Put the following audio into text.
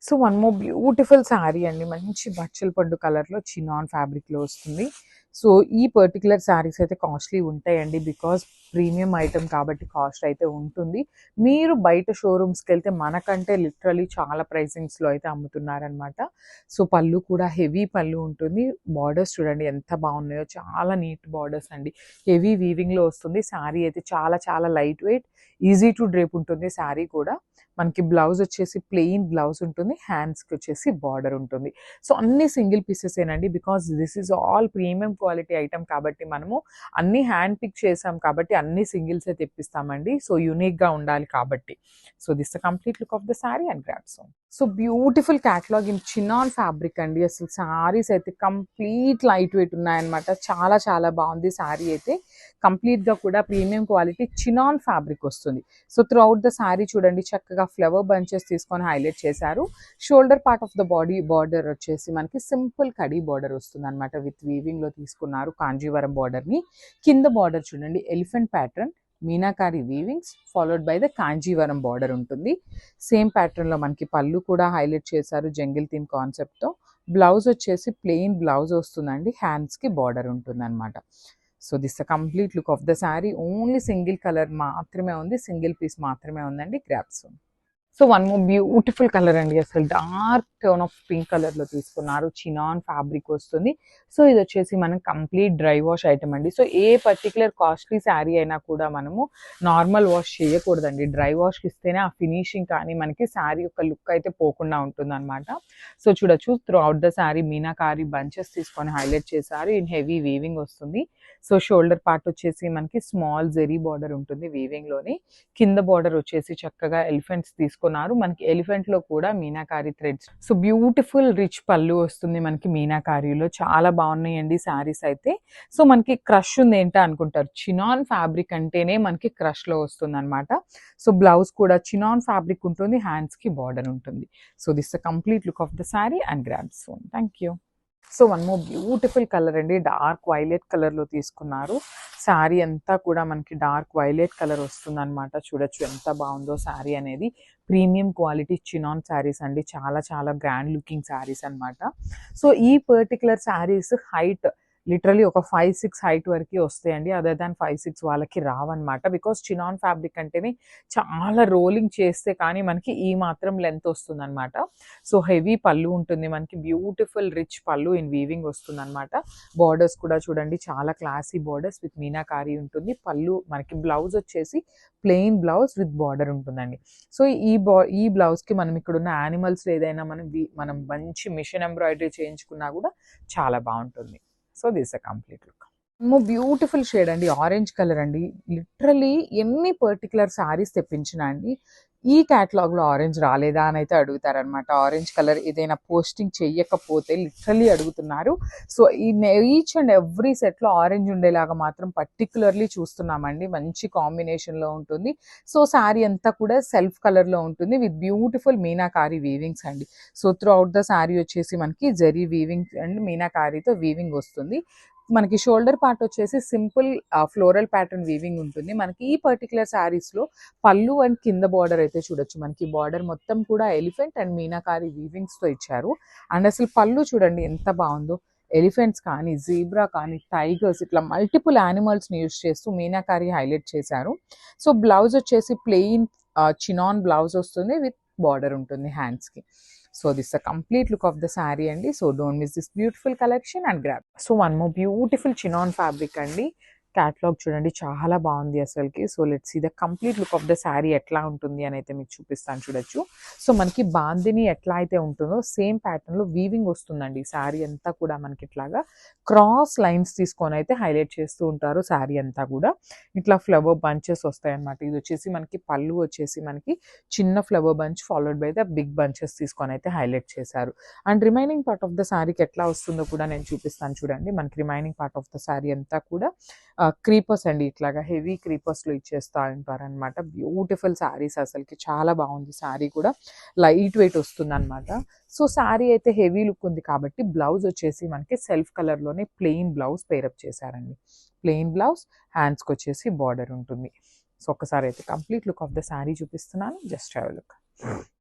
So one more beautiful sari అండి. మంచి బచ్చల పండు కలర్‌లో చినాన్ ఫ్యాబ్రిక్‌లో వస్తుంది. సో ఈ పర్టిక్యులర్ శారీస్ అయితే కాస్ట్‌లీ ఉంటాయండి. బికాజ్ ప్రీమియం ఐటెమ్ కాబట్టి కాస్ట్ అయితే ఉంటుంది. మీరు బయట షోరూమ్స్‌కెళ్తే మనకంటే లిటరల్లీ చాలా ప్రైసింగ్స్‌లో అయితే అమ్ముతున్నారనమాట. సో పళ్ళు కూడా హెవీ పళ్ళు ఉంటుంది. బార్డర్స్ చూడండి ఎంత బాగున్నాయో, చాలా నీట్ బార్డర్స్ అండి. హెవీ వీవింగ్‌లో వస్తుంది. శారీ అయితే చాలా చాలా light weight, easy to drape ఉంటుంది శారీ కూడా. మనకి బ్లౌజ్ వచ్చేసి ప్లెయిన్ బ్లౌజ్ ఉంటుంది. హ్యాండ్స్‌కి వచ్చేసి బార్డర్ ఉంటుంది. సో అన్ని సింగిల్ పీసెసేనండి. Because this is all premium quality item కాబట్టి మనము అన్ని హ్యాండ్ పిక్ చేసాం కాబట్టి అన్ని సింగిల్సే తెప్పిస్తామండి. సో యూనిక్‌గా ఉండాలి కాబట్టి. So this the complete look of the sari and grab some. So beautiful catalogue in chinon fabric అండి. అసలు శారీస్ అయితే కంప్లీట్ లైట్ వెయిట్ ఉన్నాయన్నమాట. చాలా చాలా బాగుంది శారీ అయితే. కంప్లీట్‌గా కూడా ప్రీమియం క్వాలిటీ చినాన్ ఫ్యాబ్రిక్ వస్తుంది. So through out the sari చూడండి చక్కగా ఫ్లవర్ బంచెస్ తీసుకొని హైలైట్ చేశారు. Shoulder part of the body border వచ్చేసి మనకి సింపుల్ కడీ బార్డర్ వస్తుంది అనమాట. విత్ వీవింగ్లో తీసుకున్నారు కాంజీవరం బార్డర్ని. కింద బార్డర్ చూడండి elephant pattern, meenakari weavings followed by the Kanjeevaram border ఉంటుంది. సేమ్ ప్యాటర్న్లో మనకి పళ్ళు కూడా హైలైట్ చేశారు జంగిల్ థీమ్ కాన్సెప్ట్తో. బ్లౌజ్ వచ్చేసి ప్లెయిన్ బ్లౌజ్ వస్తుందండి. హ్యాండ్స్కి బార్డర్ ఉంటుంది అనమాట. So this the complete look of the sari. Only single colour మాత్రమే ఉంది, సింగిల్ పీస్ మాత్రమే ఉందండి. Grapes. So one more beautiful colour అండి. అసలు డార్క్ టోన్ ఆఫ్ పింక్ కలర్లో తీసుకున్నారు. చినాన్ ఫ్యాబ్రిక్ వస్తుంది. సో ఇది వచ్చేసి మనం కంప్లీట్ డ్రై వాష్ ఐటమ్ అండి. సో ఏ పర్టికులర్ కాస్ట్లీ శారీ అయినా కూడా మనము నార్మల్ వాష్ చేయకూడదండి. డ్రై వాష్కి ఇస్తేనే ఆ ఫినిషింగ్ కానీ మనకి శారీ యొక్క లుక్ అయితే పోకుండా ఉంటుంది అనమాట. సో చూడొచ్చు through out the sari meenakari bunches తీసుకొని హైలైట్ చేశారు. ఇన్ హెవీ వీవింగ్ వస్తుంది. సో షోల్డర్ పార్ట్ వచ్చేసి మనకి స్మాల్ జెరీ బార్డర్ ఉంటుంది వీవింగ్లోని. కింద బార్డర్ వచ్చేసి చక్కగా ఎలిఫెంట్స్ తీసుకున్నారు. మనకి ఎలిఫెంట్ లో కూడా meenakari threads. So beautiful rich పళ్ళు వస్తుంది మనకి మీనాకారిలో. చాలా బాగున్నాయండి శారీస్ అయితే. సో మనకి క్రష్ ఉంది ఏంటా అనుకుంటారు, చినాన్ ఫ్యాబ్రిక్ అంటేనే మనకి క్రష్ లో వస్తుంది అనమాట. సో బ్లౌజ్ కూడా చినాన్ ఫ్యాబ్రిక్ ఉంటుంది. హ్యాండ్స్ కి బార్డర్ ఉంటుంది. So this the complete look of the sari and grab soon. Thank you. So one more beautiful colour అండి. డార్క్ వైలెట్ కలర్లో తీసుకున్నారు. శారీ అంతా కూడా మనకి డార్క్ వైలెట్ కలర్ వస్తుంది అనమాట. చూడొచ్చు ఎంత బాగుందో శారీ అనేది. ప్రీమియం క్వాలిటీ చినాన్ శారీస్ అండి. చాలా చాలా గ్రాండ్ లుకింగ్ శారీస్ అనమాట. సో ఈ పర్టికులర్ శారీస్ హైట్ లిటరలీ ఒక 5'6" హైట్ వరకు వస్తాయండి. అదర్ దాన్ 5'6" వాళ్ళకి రావన్నమాట. బికాస్ చినాన్ ఫ్యాబ్రిక్ అంటేనే చాలా రోలింగ్ చేస్తే కానీ మనకి ఈ మాత్రం లెంత్ వస్తుందన్నమాట. సో హెవీ పళ్ళు ఉంటుంది మనకి. బ్యూటిఫుల్ రిచ్ పళ్ళు ఇన్ వీవింగ్ వస్తుంది అనమాట. బార్డర్స్ కూడా చూడండి చాలా క్లాసీ బార్డర్స్ విత్ మీనాకారి ఉంటుంది. పళ్ళు మనకి బ్లౌజ్ వచ్చేసి ప్లెయిన్ బ్లౌజ్ విత్ బార్డర్ ఉంటుందండి. సో ఈ బ్లౌజ్కి మనం ఇక్కడ ఉన్న యానిమల్స్ ఏదైనా మనం మంచి మిషన్ ఎంబ్రాయిడరీ చేయించుకున్నా కూడా చాలా బాగుంటుంది. So this a complete look. Beautiful shade అండి. ఆరెంజ్ కలర్ అండి. లిటరలీ ఎన్ని పర్టికులర్ శారీస్ తెప్పించినా అండి ఈ క్యాటలాగ్లో ఆరెంజ్ రాలేదా అని అయితే అడుగుతారనమాట. ఆరెంజ్ కలర్ ఏదైనా పోస్టింగ్ చెయ్యకపోతే లిటరలీ అడుగుతున్నారు. సో ఈ ఈచ్ అండ్ ఎవ్రీ సెట్లో ఆరెంజ్ ఉండేలాగా మాత్రం పర్టికులర్లీ చూస్తున్నామండి. మంచి కాంబినేషన్లో ఉంటుంది. సో శారీ అంతా కూడా సెల్ఫ్ కలర్లో ఉంటుంది విత్ బ్యూటిఫుల్ మీనాకారి వీవింగ్స్ అండి. So through out the sari వచ్చేసి మనకి జరీ వీవింగ్ అండ్ మీనాకారితో వీవింగ్ వస్తుంది. మనకి షోల్డర్ పార్ట్ వచ్చేసి సింపుల్ ఫ్లోరల్ ప్యాటర్న్ వీవింగ్ ఉంటుంది. మనకి ఈ పర్టికులర్ శారీస్లో పళ్ళు అండ్ కింద బార్డర్ అయితే చూడొచ్చు. మనకి బార్డర్ మొత్తం కూడా ఎలిఫెంట్ అండ్ మీనాకారి వీవింగ్స్తో ఇచ్చారు. అండ్ అసలు పళ్ళు చూడండి ఎంత బాగుందో. ఎలిఫెంట్స్ కానీ, జీబ్రా కానీ, టైగర్స్ ఇట్లా మల్టిపుల్ యానిమల్స్ని యూజ్ చేస్తూ మీనాకారి హైలైట్ చేశారు. సో బ్లౌజ్ వచ్చేసి ప్లెయిన్ చినాన్ బ్లౌజ్ వస్తుంది విత్ బార్డర్ ఉంటుంది హ్యాండ్స్కి. So this is a complete look of the saree andi. So don't miss this beautiful collection and grab. So one more beautiful chinon fabric andi. Catalogue చూడండి చాలా బాగుంది అసలుకి. So let's see the complete look of the sari ఎట్లా ఉంటుంది అని అయితే మీకు చూపిస్తాను చూడొచ్చు. సో మనకి బాందిని ఎట్లా అయితే ఉంటుందో సేమ్ ప్యాటర్న్లో వీవింగ్ వస్తుందండి. శారీ అంతా కూడా మనకి ఇట్లాగా క్రాస్ లైన్స్ తీసుకొని అయితే హైలైట్ చేస్తూ ఉంటారు. శారీ అంతా కూడా ఇట్లా ఫ్లవర్ బంచెస్ వస్తాయి అన్నమాట. ఇది వచ్చేసి మనకి పళ్ళు వచ్చేసి మనకి చిన్న flower bunch followed by the big bunches తీసుకొని అయితే హైలైట్ చేశారు. And remaining part of the శారీకి ఎట్లా వస్తుందో కూడా నేను చూపిస్తాను చూడండి. మనకి remaining part of the sari అంతా కూడా క్రీపర్స్ అండి. ఇట్లాగా హెవీ క్రీపర్స్లో ఇచ్చేస్తూ ఉంటారనమాట. బ్యూటిఫుల్ శారీస్ అసలుకి చాలా బాగుంది. శారీ కూడా లైట్ వెయిట్ వస్తుంది అనమాట. సో శారీ అయితే హెవీ లుక్ ఉంది కాబట్టి బ్లౌజ్ వచ్చేసి మనకి సెల్ఫ్ కలర్లోనే ప్లెయిన్ బ్లౌజ్ పేరప్ చేశారండి. ప్లెయిన్ బ్లౌజ్, హ్యాండ్స్కి వచ్చేసి బార్డర్ ఉంటుంది. సో ఒక్కసారి అయితే complete look of the sari చూపిస్తున్నాను. Just have a look.